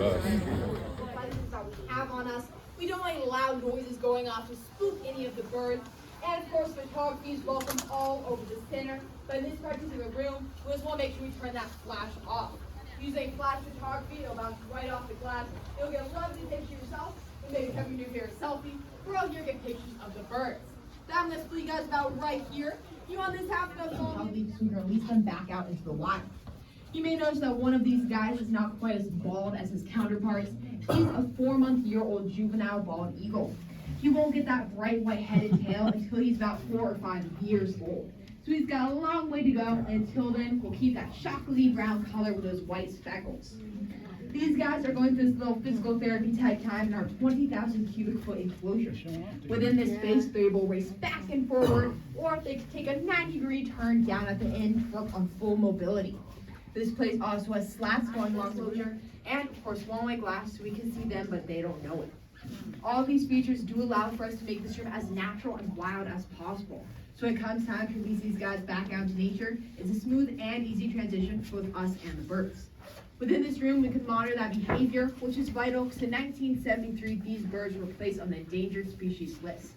devices that we have on us. We don't want any loud noises going off to spook any of the birds. And of course, photography is welcome all over the center. But in this particular room, we just want to make sure we turn that flash off. Using flash photography, it'll bounce right off the glass. You'll get a lovely picture of yourself, and maybe have your favorite selfie. We're all here to get pictures of the birds. That I'm going to tell you guys about right here. You want this half of probably so we can release them back out into the wild. You may notice that one of these guys is not quite as bald as his counterparts. He's a 4-month-old juvenile bald eagle. He won't get that bright white-headed tail until he's about 4 or 5 years old. So he's got a long way to go, and until then, we'll keep that chocolatey brown color with those white speckles. These guys are going through this little physical therapy type time in our 20,000 cubic foot enclosure. Within this space, they will race back and forward, or they can take a 90-degree turn down at the end to work on full mobility. This place also has slats going along the enclosure, and of course one-way glass so we can see them, but they don't know it. All of these features do allow for us to make this room as natural and wild as possible. So when it comes time to release these guys back out into nature, it's a smooth and easy transition for both us and the birds. Within this room, we can monitor that behavior, which is vital because in 1973, these birds were placed on the endangered species list.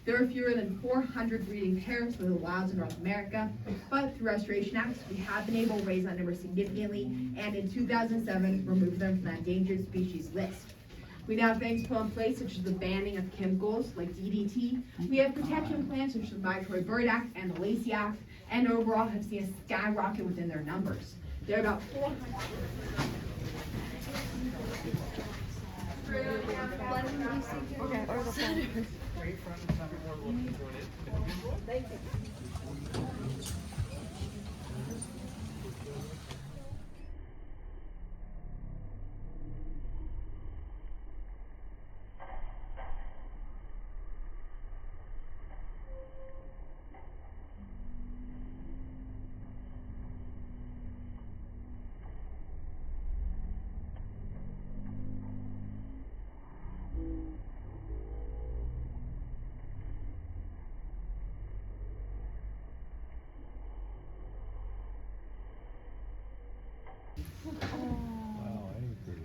There are fewer than 400 breeding pairs for the wilds in North America, but through restoration acts, we have been able to raise that number significantly, and in 2007, remove them from that endangered species list. We now have things put in place such as the banning of chemicals like DDT. We have protection plans such as the Migratory Bird Act and the Lacey Act, and overall have seen a skyrocket within their numbers. There are about 400. Okay, or the phone. Thank you.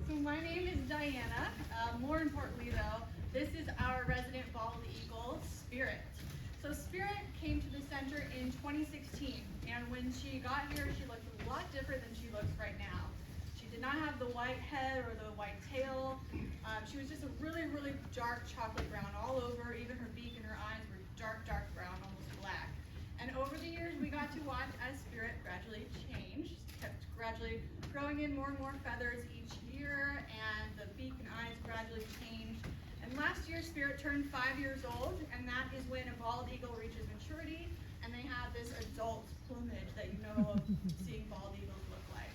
So my name is Diana. More importantly though, this is our resident bald eagle, Spirit. So Spirit came to the center in 2016, and when she got here, she looked a lot different than she looks right now. She did not have the white head or the white tail. She was just a really, really dark chocolate brown all over. Even her beak and her eyes were dark, dark brown, almost black. And over the years, we got to watch as Spirit gradually changed, kept gradually growing in more and more feathers each year, and the beak and eyes gradually changed. And last year, Spirit turned 5 years old, and that is when a bald eagle reaches maturity, and they have this adult plumage that you know of seeing bald eagles look like.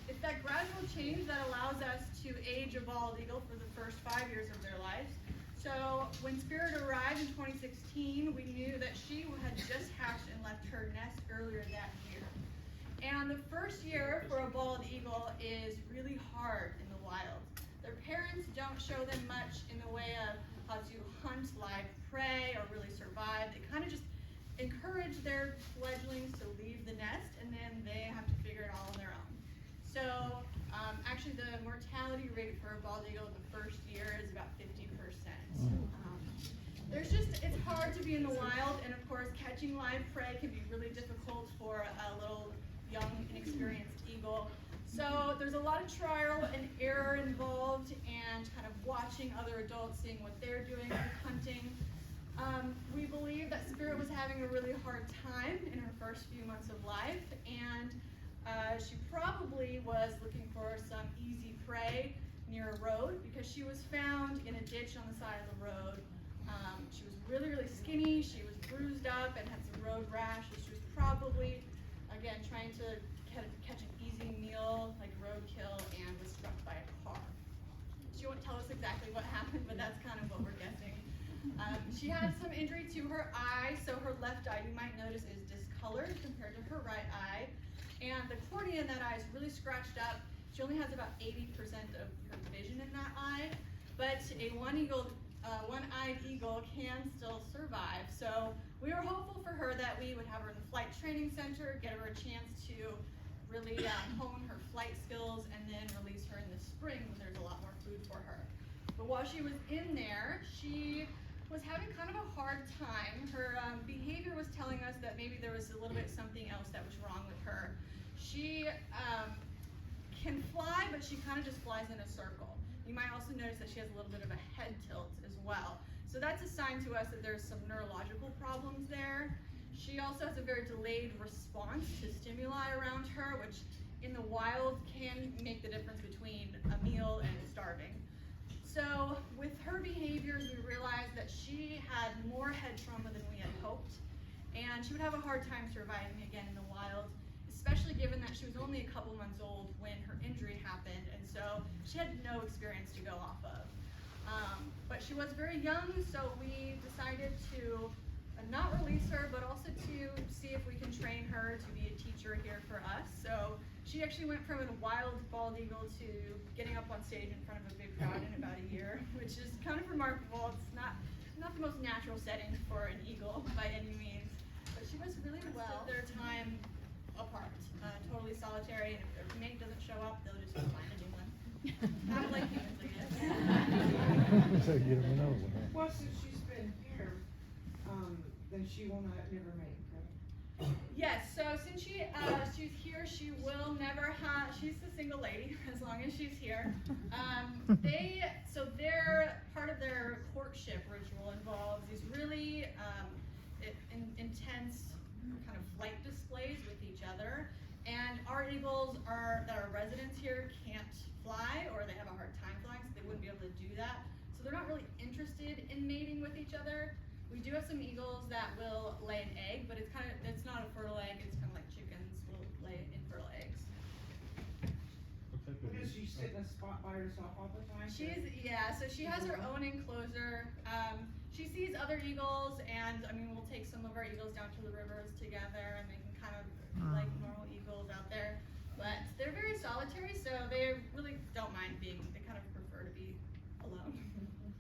It's that gradual change that allows us to age a bald eagle for the first 5 years of their lives. So when Spirit arrived in 2016, we knew that she had just hatched and left her nest earlier that year. And the first year for a bald eagle is really hard in the wild. Their parents don't show them much in the way of how to hunt live prey or really survive. They kind of just encourage their fledglings to leave the nest, and then they have to figure it all on their own. So actually the mortality rate for a bald eagle the first year is about 50%. It's hard to be in the wild, and of course catching live prey can be really difficult for a little young, inexperienced eagle. So there's a lot of trial and error involved, and kind of watching other adults, seeing what they're doing with hunting. We believe that Spirit was having a really hard time in her first few months of life, and she probably was looking for some easy prey near a road, because she was found in a ditch on the side of the road. She was really, really skinny. She was bruised up and had some road rash. She was probably, again, trying to catch an easy meal, like roadkill, and was struck by a car. She won't tell us exactly what happened, but that's kind of what we're guessing. She had some injury to her eye, so her left eye, you might notice, is discolored compared to her right eye. And the cornea in that eye is really scratched up. She only has about 80% of her vision in that eye, but a one-eyed eagle can still survive. So we were hopeful for her that we would have her in the flight training center, get her a chance to really hone her flight skills and then release her in the spring when there's a lot more food for her. But while she was in there, she was having kind of a hard time. Her behavior was telling us that maybe there was a little bit something else that was wrong with her. She can fly, but she kind of just flies in a circle. You might also notice that she has a little bit of a head tilt as well. So that's a sign to us that there's some neurological problems there. She also has a very delayed response to stimuli around her, which in the wild can make the difference between a meal and starving. So with her behaviors, we realized that she had more head trauma than we had hoped, and she would have a hard time surviving again in the wild, especially given that she was only a couple months old when her injury happened, and so she had no experience to go off of. But she was very young, so we decided to not release her, but also to see if we can train her to be a teacher here for us. So she actually went from a wild bald eagle to getting up on stage in front of a big crowd in about a year, which is kind of remarkable. It's not the most natural setting for an eagle by any means, but she was really well. Their time apart, totally solitary, and if their mate doesn't show up, they'll just go find a new one. Kind of like humans, I guess. So you never know. Well, since she's been here, then she will not never make it. Yes, so since she's here, she will never have, she's a single lady as long as she's here. Their part of their courtship ritual involves these really intense kind of flight displays with each other. And our eagles that are residents here can't fly, or they have a hard time flying, so they wouldn't be able to do that. So they're not really interested in mating with each other. We do have some eagles that will lay an egg, but it's not a fertile egg. It's kind of like chickens will lay infertile eggs. Does she sit in a spot by herself all the time? So she has her own enclosure. She sees other eagles, and we'll take some of our eagles down to the rivers together, and they can kind of be like normal eagles out there. But they're very solitary, so they really don't mind they kind of prefer to be alone.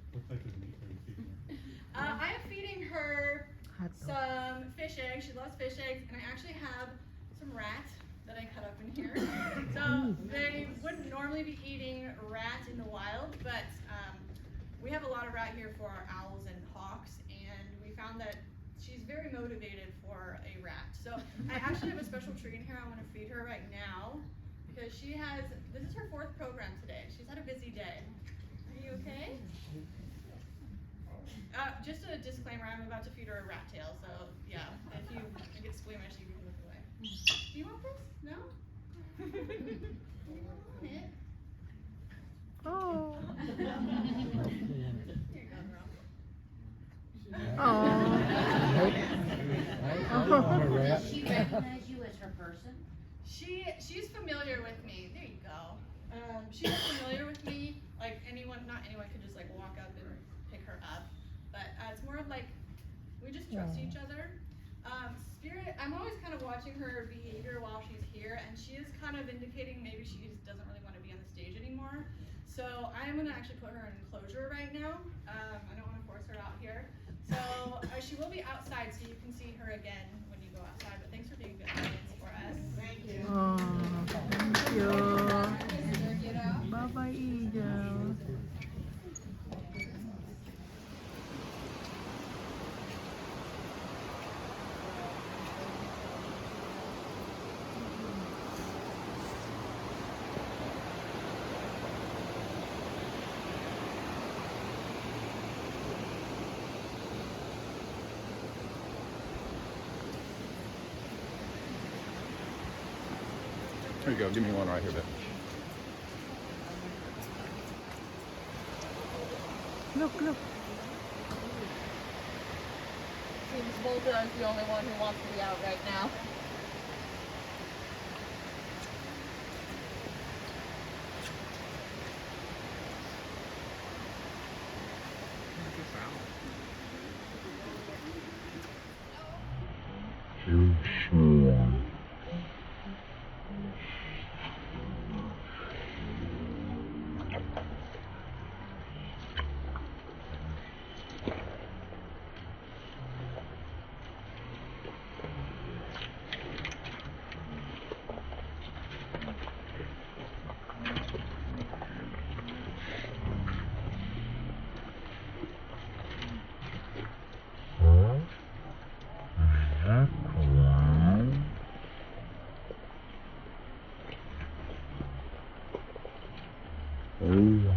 What type of meat are you feeding her? I am feeding her some fish eggs. She loves fish eggs, and I actually have some rat that I cut up in here. So they wouldn't normally be eating rat in the wild, but we have a lot of rat here for our owls and hawks, and we found that she's very motivated for a rat. So I actually have a special treat in here I want to feed her right now, because this is her 4th program today. She's had a busy day. Are you okay? Just a disclaimer, I'm about to feed her a rat tail, so yeah, if you get squeamish, you can look away. Do you want this? No? You want it? Oh. Here you go, girl. Does she recognize you as her person? She's familiar with me. There you go. She's familiar with me. Like not anyone could just like walk up and pick her up. But it's more of like, we just trust each other. Spirit, I'm always kind of watching her behavior while she's here, and she is kind of indicating maybe she just doesn't really want to be on the stage anymore. So I'm going to actually put her in enclosure right now. I don't want to force her out here. So she will be outside, so you can see her again when you go outside. But thanks for being good audience for us. Thank you. Oh, thank you. Bye-bye, eagle. There you go, give me one right here, babe. Look, look. Seems Volta is the only one who wants to be out right now. Mm-hmm.